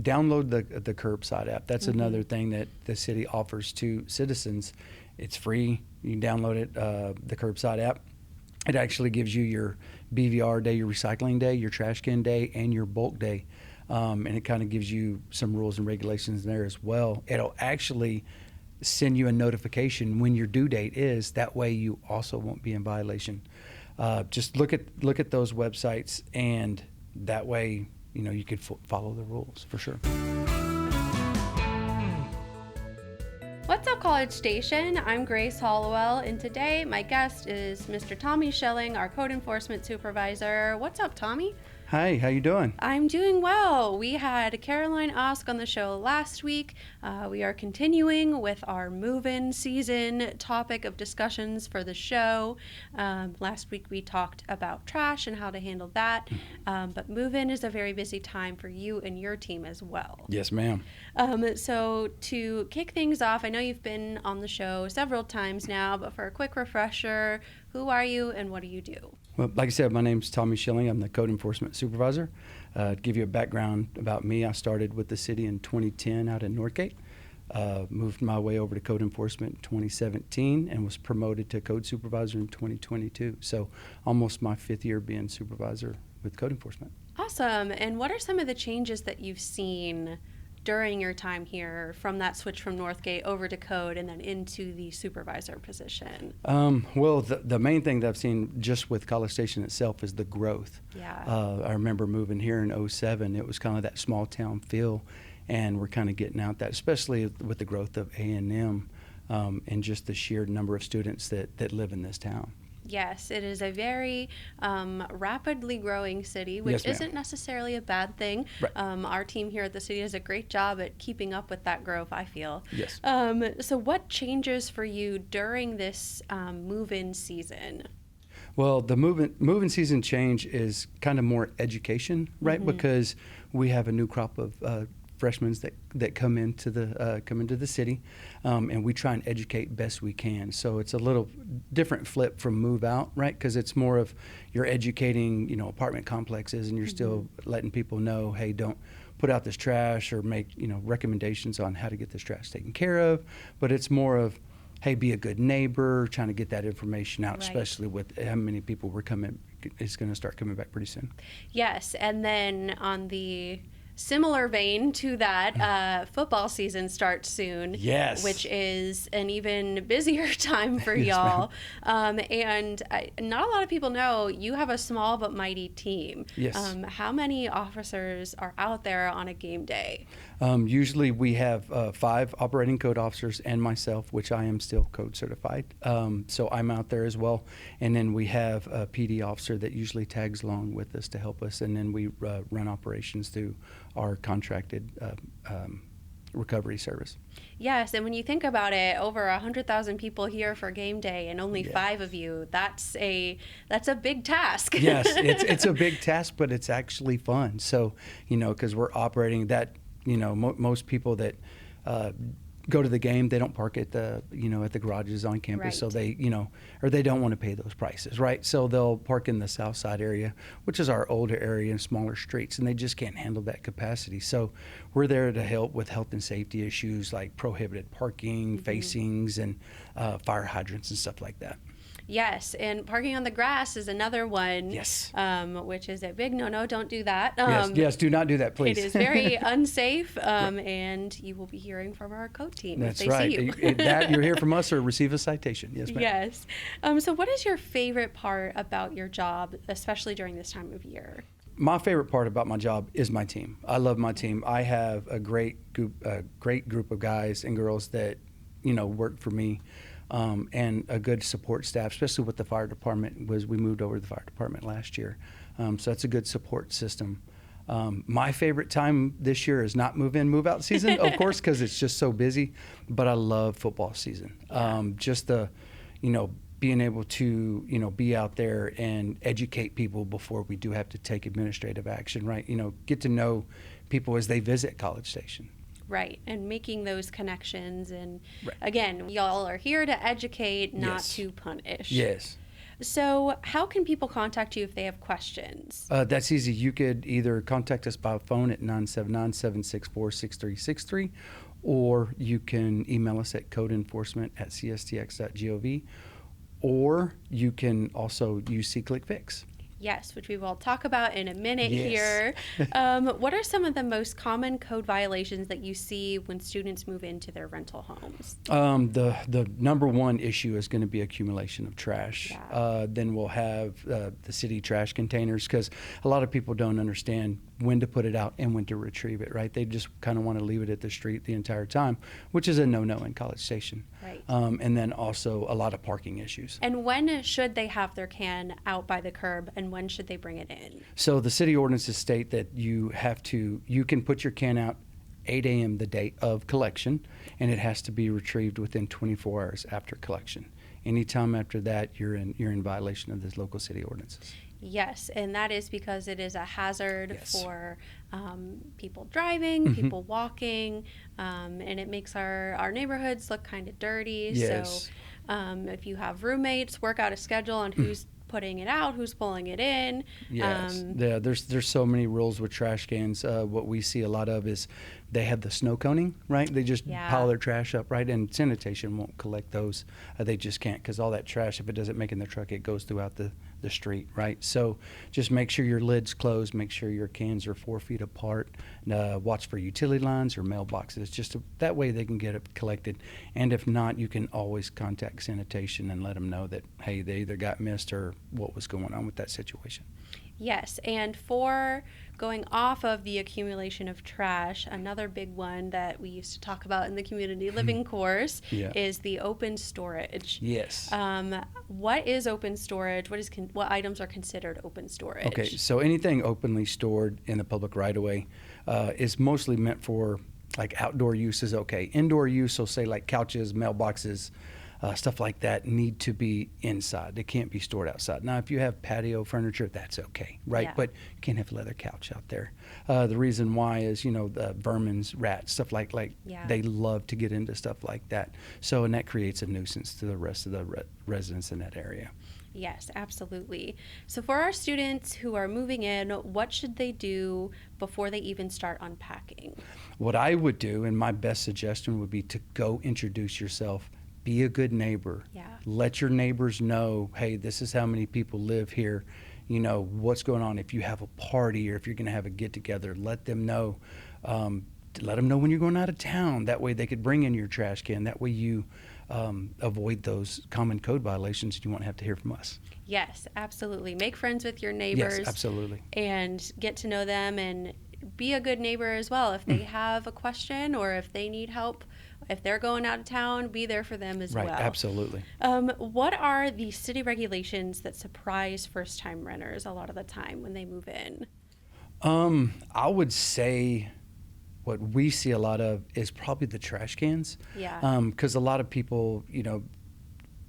download the Curbside app. That's another thing that the city offers to citizens. It's free. You can download it, the Curbside app. It actually gives you your BVR day, your recycling day, your trash can day, and your bulk day. And it kind of gives you some rules and regulations there as well. It'll actually send you a notification when your due date is. That way you also won't be in violation. Just look at those websites, and that way, you could follow the rules for sure. What's up, College Station? I'm Grace Hollowell, and today my guest is Mr. Tommy Shilling, our Code Enforcement Supervisor. What's up, Tommy? Hi, how you doing? I'm doing well. We had Caroline Osk on the show last week. We are continuing with our move-in season topic of discussions for the show. Last week we talked about trash and how to handle that, but move-in is a very busy time for you and your team as well. Yes, ma'am. So to kick things off, I know you've been on the show several times now, but for a quick refresher, who are you and what do you do? Well, like I said, my name's Tommy Shilling. I'm the Code Enforcement Supervisor. To give you a background about me, I started with the city in 2010 out in Northgate. Moved my way over to Code Enforcement in 2017 and was promoted to Code Supervisor in 2022. So almost my 5th year being supervisor with Code Enforcement. Awesome. And what are some of the changes that you've seen during your time here from that switch from Northgate over to Code and then into the supervisor position? Well, the main thing that I've seen just with College Station itself is the growth. Yeah. I remember moving here in 2007. It was kind of that small town feel, and we're kind of getting out that, especially with the growth of A&M and just the sheer number of students that live in this town. Yes, it is a very rapidly growing city, which Yes, ma'am. isn't necessarily a bad thing. Right. Our team here at the city does a great job at keeping up with that growth, I feel. Yes. So what changes for you during this move-in season? Well, the moving season change is kind of more education, right? Because we have a new crop of freshmen that come into the city, and we try and educate best we can. So it's a little different flip from move out, right? Because it's more of you're educating, apartment complexes, and you're still letting people know, hey, don't put out this trash, or make recommendations on how to get this trash taken care of. But it's more of, hey, be a good neighbor, trying to get that information out, Right. Especially with how many people is going to start coming back pretty soon. Yes, and then on the similar vein to that, football season starts soon. Yes. Which is an even busier time for Yes, y'all. And not a lot of people know you have a small but mighty team. Yes. How many officers are out there on a game day? Usually we have 5 operating code officers and myself, which I am still code certified. So I'm out there as well. And then we have a PD officer that usually tags along with us to help us. And then we run operations through our contracted recovery service. Yes, and when you think about it, over 100,000 people here for game day and only 5 of you, that's a big task. Yes, it's a big task, but it's actually fun. So, because we're operating that, most people that go to the game, they don't park at the garages on campus. Right. So they, or they don't want to pay those prices, right? So they'll park in the south side area, which is our older area and smaller streets, and they just can't handle that capacity. So we're there to help with health and safety issues like prohibited parking, facings, and fire hydrants and stuff like that. Yes, and parking on the grass is another one. Yes. Which is a big no-no. Don't do that. Yes, do not do that, please. It is very unsafe, and you will be hearing from our code team That's if they right. see you. You're here from us or receive a citation. Yes, ma'am. Yes. So what is your favorite part about your job, especially during this time of year? My favorite part about my job is my team. I love my team. I have a great group of guys and girls that, work for me. And a good support staff, especially with the fire department. We moved over to the fire department last year. So that's a good support system. My favorite time this year is not move in, move out season, of course, because it's just so busy, but I love football season. Just the, being able to, be out there and educate people before we do have to take administrative action, right? Get to know people as they visit College Station. Right, and making those connections. And Right. again, y'all are here to educate, not Yes. to punish. Yes. So, how can people contact you if they have questions? That's easy. You could either contact us by phone at 979-764-6363, or you can email us at codeenforcement@cstx.gov, or you can also use C-Click Fix. Yes, which we will talk about in a minute Yes. here. What are some of the most common code violations that you see when students move into their rental homes? The number one issue is going to be accumulation of trash. Yeah. Then we'll have the city trash containers, because a lot of people don't understand when to put it out and when to retrieve it, right? They just kind of want to leave it at the street the entire time, which is a no-no in College Station. Right. And then also a lot of parking issues. And when should they have their can out by the curb, and when should they bring it in? So the city ordinances state that you can put your can out 8 a.m. the day of collection, and it has to be retrieved within 24 hours after collection. Anytime after that, you're in violation of the local city ordinances. Yes, and that is because it is a hazard Yes. for people driving, Mhm. people walking, and it makes our neighborhoods look kind of dirty. Yes. So if you have roommates, work out a schedule on who's putting it out, who's pulling it in. Yes, yeah. There's so many rules with trash cans. What we see a lot of is they have the snow coning, right? They just Yeah. pile their trash up, right? And sanitation won't collect those. They just can't, because all that trash, if it doesn't make it in the truck, it goes throughout the street, right? So just make sure your lid's closed. Make sure your cans are 4 feet apart. Watch for utility lines or mailboxes. That way they can get it collected. And if not, you can always contact sanitation and let them know that, hey, they either got missed or what was going on with that situation. Yes, and for going off of the accumulation of trash, another big one that we used to talk about in the community living course Yeah. is the open storage. Yes. What is open storage? What items are considered open storage? Okay, so anything openly stored in the public right-of-way is mostly meant for, like, outdoor use is okay. Indoor use, so say like couches, mailboxes, stuff like that, need to be inside. They can't be stored outside. Now, if you have patio furniture, that's okay, right? Yeah. But you can't have a leather couch out there. The reason why is, the vermins, rats, stuff like Yeah. they love to get into stuff like that. So, and that creates a nuisance to the rest of the residents in that area. Yes, absolutely. So for our students who are moving in, what should they do before they even start unpacking? What I would do, and my best suggestion would be to go introduce yourself. Be a good neighbor. Yeah. Let your neighbors know, hey, this is how many people live here. What's going on. If you have a party or if you're going to have a get together, let them know. Let them know when you're going out of town. That way they could bring in your trash can. That way you avoid those common code violations and you won't have to hear from us. Yes, absolutely. Make friends with your neighbors. Yes, absolutely. And get to know them, and be a good neighbor as well. If they have a question or if they need help, if they're going out of town, be there for them as Right, well. absolutely. What are the city regulations that surprise first-time renters a lot of the time when they move in? I would say what we see a lot of is probably the trash cans. Yeah. Because a lot of people,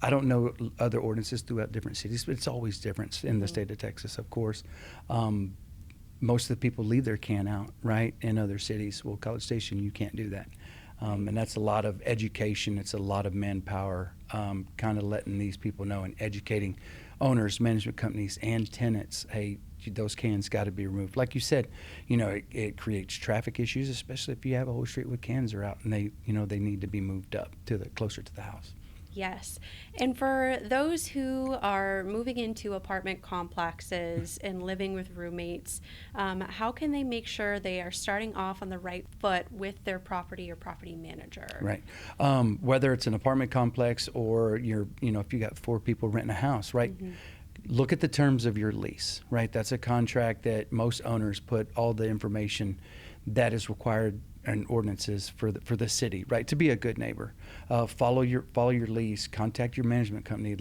I don't know other ordinances throughout different cities, but it's always different in the state of Texas, of course. Most of the people leave their can out, right, in other cities. Well, College Station, you can't do that. And that's a lot of education. It's a lot of manpower, kind of letting these people know and educating owners, management companies, and tenants, hey, those cans got to be removed. Like you said, it creates traffic issues, especially if you have a whole street with cans are out and they need to be moved up closer to the house. Yes. And for those who are moving into apartment complexes and living with roommates, how can they make sure they are starting off on the right foot with their property or property manager? Right. Whether it's an apartment complex or if you got 4 people renting a house, right? Mm-hmm. Look at the terms of your lease, right? That's a contract that most owners put all the information that is required and ordinances for the city, right? To be a good neighbor, follow your lease, contact your management company,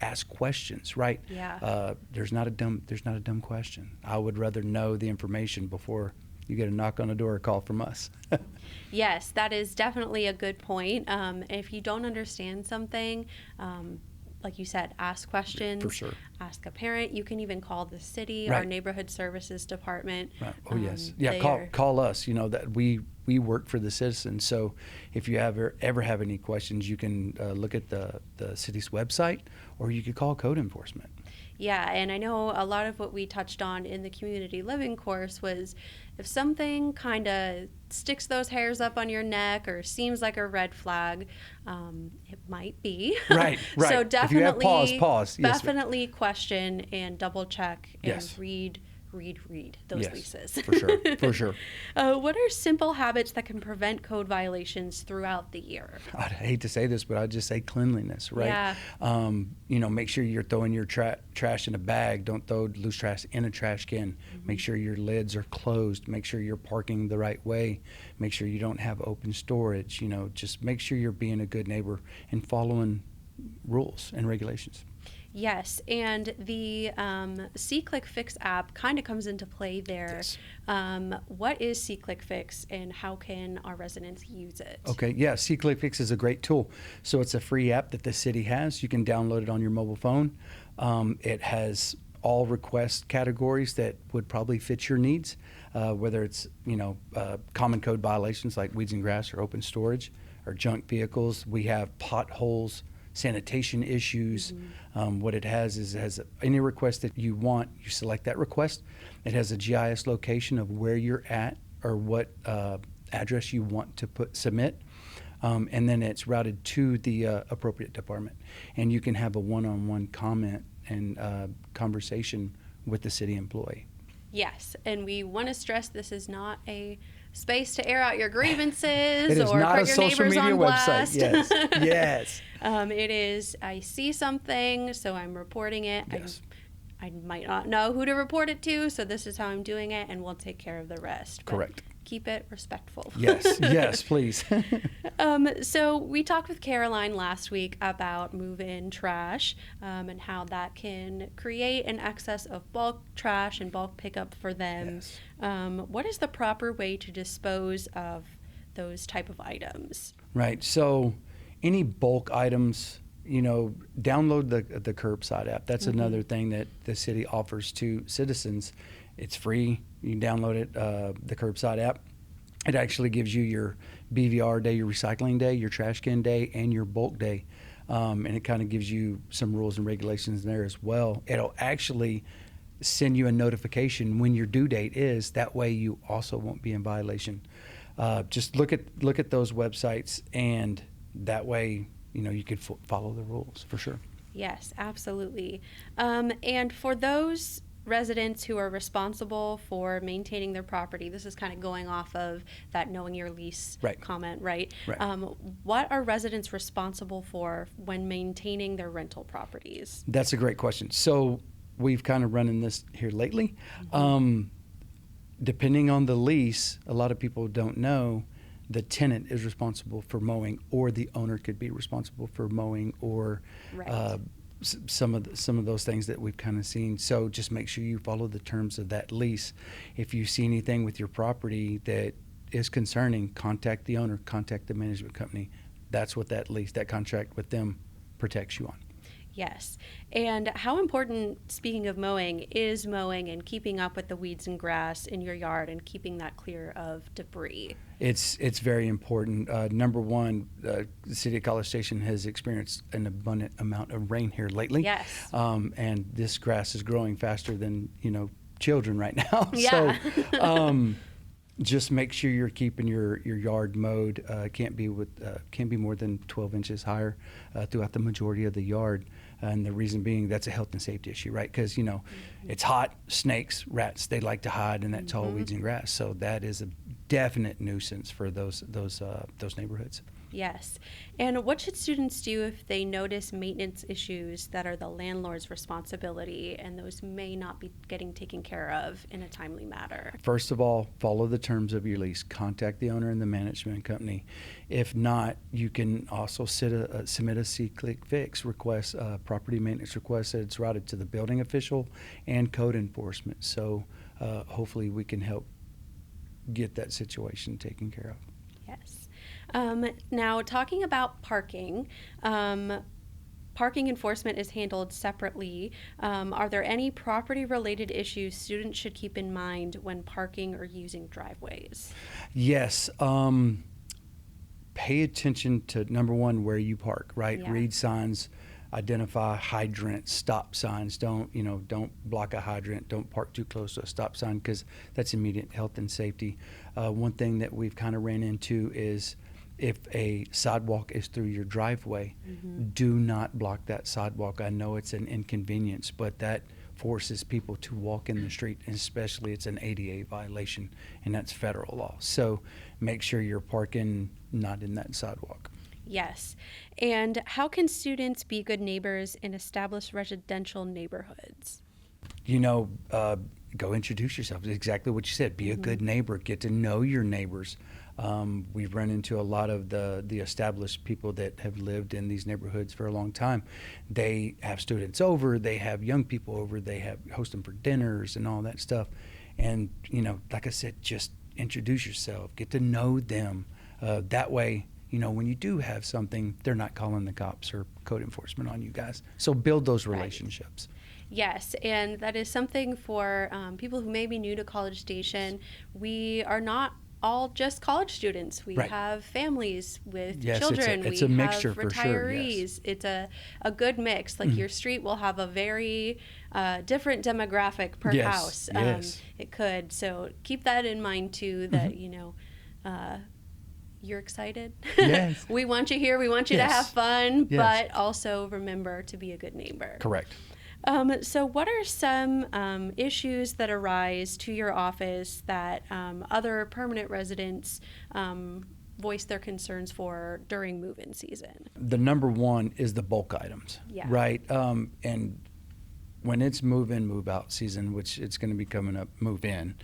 ask questions, right? Yeah. There's not a dumb question. I would rather know the information before you get a knock on the door or call from us. Yes, that is definitely a good point. If you don't understand something, like you said, ask questions. For sure. Ask a parent. You can even call the city, our Right. neighborhood services department. Right. Oh yes. Yeah. Call us. You know that we work for the citizens. So if you ever have any questions, you can look at the city's website, or you could call code enforcement. Yeah, and I know a lot of what we touched on in the community living course was if something kind of sticks those hairs up on your neck or seems like a red flag, it might be. Right. Right. So If you have pause. Yes. Definitely question and double check and Yes. read those Yes, leases. for sure. For sure. What are simple habits that can prevent code violations throughout the year? I'd hate to say this, but I'd just say cleanliness, right? Yeah. You know, make sure you're throwing your trash in a bag. Don't throw loose trash in a trash can. Make sure your lids are closed. Make sure you're parking the right way. Make sure you don't have open storage. You know, just make sure you're being a good neighbor and following rules and regulations. Yes, and the SeeClickFix app kind of comes into play there. Yes. What is SeeClickFix and how can our residents use it? Okay, yeah, SeeClickFix is a great tool. So it's a free app that the city has. You can download it on your mobile phone. It has all request categories that would probably fit your needs, whether it's, common code violations like weeds and grass or open storage or junk vehicles. We have potholes, sanitation issues. What it has any request that you want, you select that request. It has a GIS location of where you're at or what address you want to submit. And then it's routed to the appropriate department. And you can have a one-on-one comment and conversation with the city employee. Yes, and we want to stress this is not a space to air out your grievances It is or not put a your social neighbors media on blast. website. Yes, yes. It is, I see something, so I'm reporting it. Yes. I might not know who to report it to, so this is how I'm doing it, and we'll take care of the rest. But Correct. keep it respectful. Yes, yes, please. So we talked with Caroline last week about move-in trash and how that can create an excess of bulk trash and bulk pickup for them. Yes. What is the proper way to dispose of those type of items? Right. So any bulk items, download the curbside app. That's another thing that the city offers to citizens. It's free. You can download it, the curbside app. It actually gives you your BVR day, your recycling day, your trash can day, and your bulk day. And it kind of gives you some rules and regulations there as well. It'll actually send you a notification when your due date is. That way you also won't be in violation. Just look at those websites, and that way, you could follow the rules for sure. Yes, absolutely. And for those residents who are responsible for maintaining their property, this is kind of going off of that knowing your lease Right. comment, right? Right. What are residents responsible for when maintaining their rental properties? That's a great question. So we've kind of run in this here lately. Depending on the lease, a lot of people don't know the tenant is responsible for mowing, or the owner could be responsible for mowing, or Right. some of those things that we've kind of seen. So just make sure you follow the terms of that lease. If you see anything with your property that is concerning, contact the owner, contact the management company. That's what that lease, that contract with them protects you on. Yes. And how important, speaking of mowing, is mowing and keeping up with the weeds and grass in your yard and keeping that clear of debris? It's very important. Number one, the city of College Station has experienced an abundant amount of rain here lately. Yes. And this grass is growing faster than, children right now. Yeah. So just make sure you're keeping your yard mowed. Can't be more than 12 inches higher throughout the majority of the yard. And the reason being, that's a health and safety issue, right? Because, it's hot, snakes, rats, they like to hide in that tall weeds and grass. So that is a definite nuisance for those neighborhoods. Yes. And what should students do if they notice maintenance issues that are the landlord's responsibility and those may not be getting taken care of in a timely manner? First of all, follow the terms of your lease. Contact the owner and the management company. If not, you can also submit a SeeClickFix request, property maintenance request that's routed to the building official and code enforcement. So hopefully we can help get that situation taken care of. Yes. Now, talking about parking, parking enforcement is handled separately. Are there any property-related issues students should keep in mind when parking or using driveways? Yes. Pay attention to, number one, where you park, right? Yeah. Read signs, identify hydrants, stop signs. Don't block a hydrant. Don't park too close to a stop sign, because that's immediate health and safety. One thing that we've kind of ran into is if a sidewalk is through your driveway, do not block that sidewalk. I know it's an inconvenience, but that forces people to walk in the street, and especially it's an ADA violation, and that's federal law. So make sure you're parking not in that sidewalk. Yes. And how can students be good neighbors in established residential neighborhoods? Go introduce yourself. Exactly what you said. Be a good neighbor. Get to know your neighbors. We've run into a lot of the established people that have lived in these neighborhoods for a long time. They have students over. They have young people over. They host them for dinners and all that stuff. And, like I said, just introduce yourself. Get to know them. That way, when you do have something, they're not calling the cops or code enforcement on you guys. So build those relationships. Right. Yes, and that is something for people who may be new to College Station. We are not all just college students. We have families with children. It's a mixture have retirees. For sure, yes. It's a good mix. Like your street will have a very different demographic per house. Yes. It could. So keep that in mind too, that, you're excited. Yes. We want you here. We want you to have fun, Yes. but also remember to be a good neighbor. Correct. So what are some issues that arise to your office that other permanent residents voice their concerns for during move-in season? The number one is the bulk items, right? And when it's move-in, move-out season, which it's going to be coming up, move-in,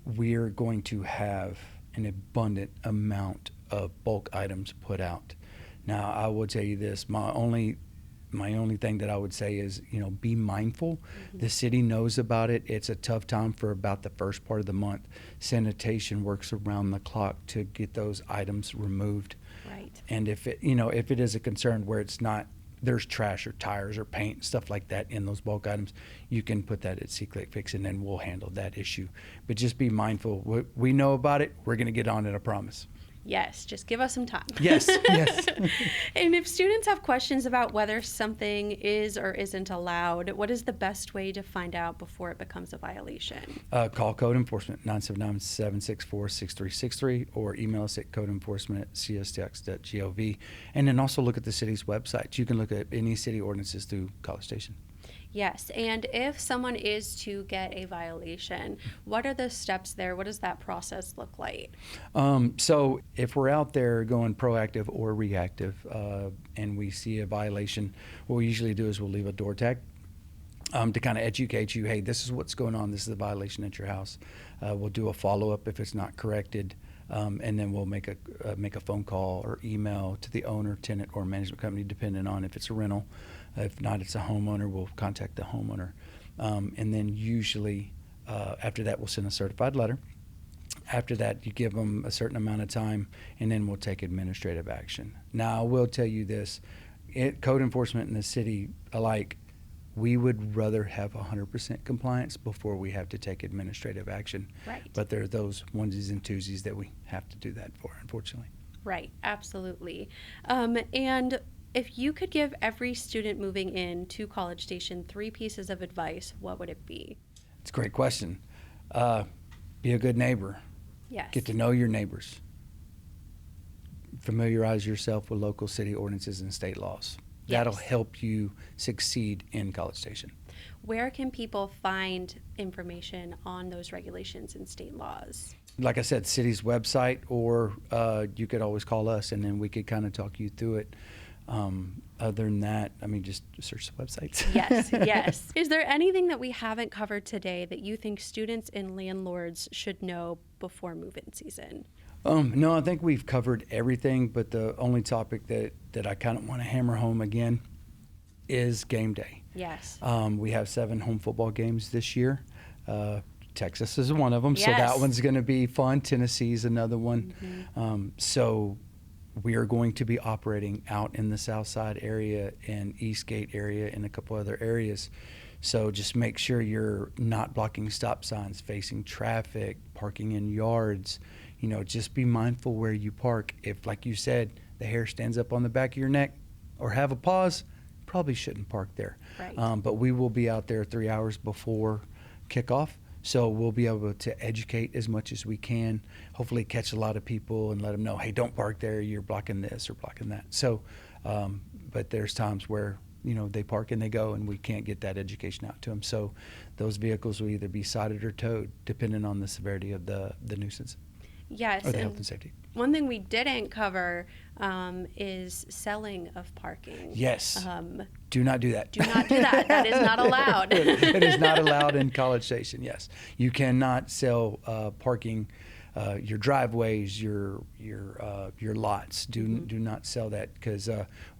we're going to have an abundant amount of bulk items put out. Now, I will tell you this, my only thing that I would say is, be mindful. The city knows about it. It's a tough time for about the first part of the month. Sanitation works around the clock to get those items removed. Right. And if it is a concern where it's not, there's trash or tires or paint, stuff like that in those bulk items, you can put that at C-Click Fix, and then we'll handle that issue. But just be mindful. We know about it. We're going to get on it, I promise. Yes, just give us some time. Yes, yes. And if students have questions about whether something is or isn't allowed, what is the best way to find out before it becomes a violation? Call Code Enforcement, 979-764-6363, or email us at codeenforcement@cstx.gov. And then also look at the city's website. You can look at any city ordinances through College Station. Yes, and if someone is to get a violation, what are the steps there? What does that process look like? So if we're out there going proactive or reactive, and we see a violation, what we usually do is we'll leave a door tag to kind of educate you, hey, this is what's going on. This is a violation at your house. We'll do a follow-up if it's not corrected. And then we'll make a phone call or email to the owner, tenant, or management company, depending on if it's a rental. If not, it's a homeowner, we'll contact the homeowner. And then usually after that, we'll send a certified letter. After that, you give them a certain amount of time, and then we'll take administrative action. Now, I will tell you this, code enforcement and the city alike, we would rather have 100% compliance before we have to take administrative action. Right. But there are those onesies and twosies that we have to do that for, unfortunately. Right, absolutely. And if you could give every student moving in to College Station 3 pieces of advice, what would it be? It's a great question. Be a good neighbor. Yes. Get to know your neighbors. Familiarize yourself with local city ordinances and state laws. Yes. That'll help you succeed in College Station. Where can people find information on those regulations and state laws? Like I said, city's website, or you could always call us, and then we could kind of talk you through it. Other than that, just search the websites. Yes, yes. Is there anything that we haven't covered today that you think students and landlords should know before move-in season? No, I think we've covered everything, but the only topic that I kind of want to hammer home again is game day. Yes. We have 7 home football games this year. Texas is one of them, Yes. so that one's going to be fun. Tennessee's another one. So we are going to be operating out in the South Side area and Eastgate area and a couple other areas. So just make sure you're not blocking stop signs, facing traffic, parking in yards. Just be mindful where you park. If, like you said, the hair stands up on the back of your neck or have a pause, probably shouldn't park there. Right. But we will be out there 3 hours before kickoff. So we'll be able to educate as much as we can, hopefully catch a lot of people and let them know, hey, don't park there, you're blocking this or blocking that. So, but there's times where, they park and they go and we can't get that education out to them. So those vehicles will either be cited or towed depending on the severity of the nuisance. Yes. Or the health and safety. One thing we didn't cover is selling of parking. Yes. Do not do that. Do not do that. That is not allowed. It is not allowed in College Station, yes. You cannot sell parking, your driveways, your lots. Do not sell that because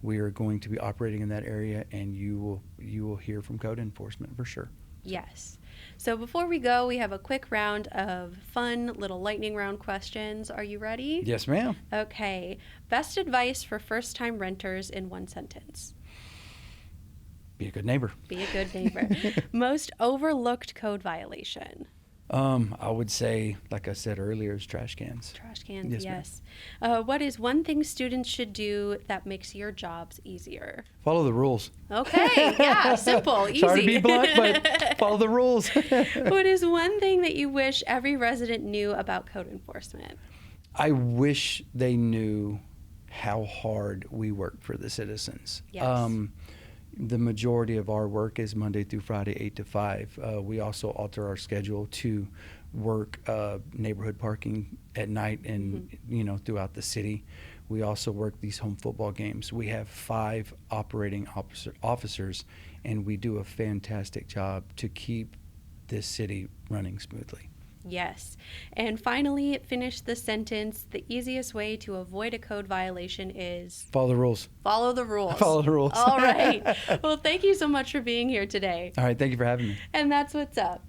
we are going to be operating in that area, and you will hear from code enforcement for sure. Yes. So before we go, we have a quick round of fun little lightning round questions. Are you ready? Yes, ma'am. Okay. Best advice for first-time renters in one sentence. Be a good neighbor. Be a good neighbor. Most overlooked code violation. I would say, like I said earlier, is trash cans. Trash cans, Yes, what is one thing students should do that makes your jobs easier? Follow the rules. Okay, yeah, simple, easy. Sorry to be blunt, but follow the rules. What is one thing that you wish every resident knew about code enforcement? I wish they knew how hard we work for the citizens. Yes. The majority of our work is Monday through Friday, 8 to 5. We also alter our schedule to work neighborhood parking at night and throughout the city. We also work these home football games. We have 5 operating officers, and we do a fantastic job to keep this city running smoothly. Yes. And finally, finish the sentence. The easiest way to avoid a code violation is... Follow the rules. Follow the rules. Follow the rules. All right. Well, thank you so much for being here today. All right. Thank you for having me. And that's what's up.